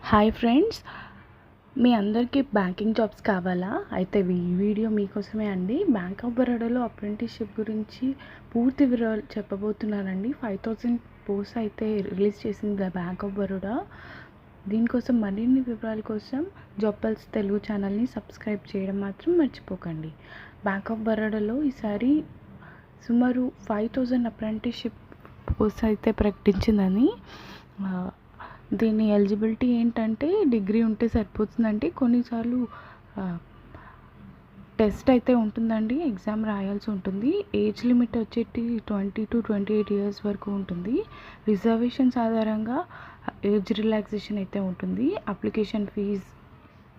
Hi friends, మీ అందరికీ banking jobs కావాలా? అయితే ఈ వీడియో మీకోసమే అండి. బ్యాంక్ ఆఫ్ బరోడాలో అప్రెంటిస్‌షిప్ గురించి పూర్తి వివరాలు చెప్పబోతున్నానండి. 5000 పోస్ట్ అయితే రిలీజ్ చేసింది బ్యాంక్ ఆఫ్ బరోడా. దీనికోసం మరిన్ని వివరాల కోసం జాబ్ పల్స్ తెలుగు ఛానల్ని సబ్స్క్రైబ్ చేయడం మాత్రం మర్చిపోకండి. బ్యాంక్ ఆఫ్ బరోడాలో ఈసారి సుమారు 5000 అప్రెంటిస్‌షిప్ పోస్ట్ అయితే ప్రకటించిందని. దీని ఎలిజిబిలిటీ ఏంటంటే డిగ్రీ ఉంటే సరిపోతుందండి. కొన్నిసార్లు టెస్ట్ అయితే ఉంటుందండి, ఎగ్జామ్ రాయాల్సి ఉంటుంది. ఏజ్ లిమిట్ వచ్చేటి 20 to 28 ఇయర్స్ వరకు ఉంటుంది. రిజర్వేషన్స్ ఆధారంగా ఏజ్ రిలాక్సేషన్ అయితే ఉంటుంది. అప్లికేషన్ ఫీజ్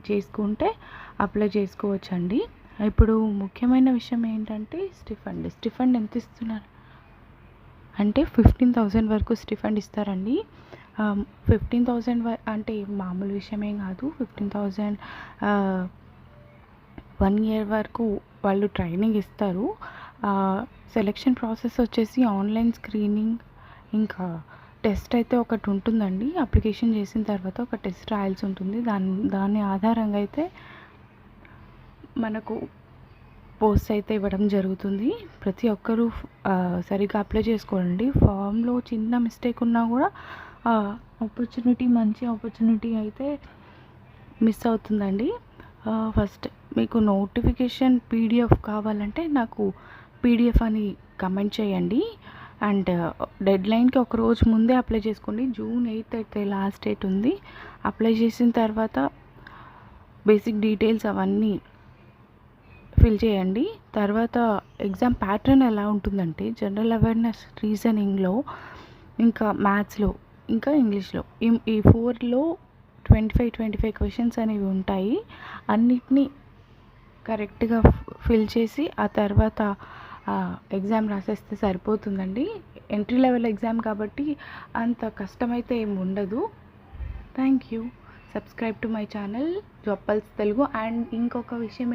చేసుకుంటే అప్లై చేసుకోవచ్చండి. ఇప్పుడు ముఖ్యమైన విషయం ఏంటంటే స్టిఫండ్ ఎంత ఇస్తున్నారు అంటే 15,000 వరకు స్టిఫండ్ ఇస్తారండి. 15,000 అంటే మామూలు విషయమే కాదు. 15,000 1 ఇయర్ వరకు వాళ్ళు ట్రైనింగ్ ఇస్తారు. సెలెక్షన్ ప్రాసెస్ వచ్చేసి ఆన్లైన్ స్క్రీనింగ్, ఇంకా టెస్ట్ అయితే ఒకటి ఉంటుందండి. అప్లికేషన్ చేసిన తర్వాత ఒక టెస్ట్ రాయాల్సి ఉంటుంది. దాని ఆధారంగా అయితే మనకు పోస్ట్ అయితే ఇవ్వడం జరుగుతుంది. ప్రతి ఒక్కరూ సరిగ్గా అప్లై చేసుకోండి. ఫామ్లో చిన్న మిస్టేక్ ఉన్నా కూడా మంచి ఆపర్చునిటీ అయితే మిస్ అవుతుందండి. ఫస్ట్ మీకు నోటిఫికేషన్ పీడిఎఫ్ కావాలంటే నాకు పీడిఎఫ్ అని కమెంట్ చేయండి. అండ్ డెడ్లైన్కి ఒక రోజు ముందే అప్లై చేసుకోండి. June 8th అయితే లాస్ట్ డేట్ ఉంది. అప్లై చేసిన తర్వాత బేసిక్ డీటెయిల్స్ అవన్నీ ఫిల్ చేయండి. తర్వాత ఎగ్జామ్ ప్యాటర్న్ ఎలా ఉంటుందంటే జనరల్ అవేర్నెస్, రీజనింగ్లో, ఇంకా మ్యాథ్స్లో, ఇంకా ఇంగ్లీష్లో ఈ 4లో 25 క్వశ్చన్స్ అనేవి ఉంటాయి. అన్నిటినీ కరెక్ట్గా ఫిల్ చేసి ఆ తర్వాత ఎగ్జామ్ రాసేస్తే సరిపోతుందండి. ఎంట్రీ లెవెల్ ఎగ్జామ్ కాబట్టి అంత కష్టమైతే ఏమి ఉండదు. Thank you. Subscribe to my channel job pulse Telugu. And ఇంకొక విషయం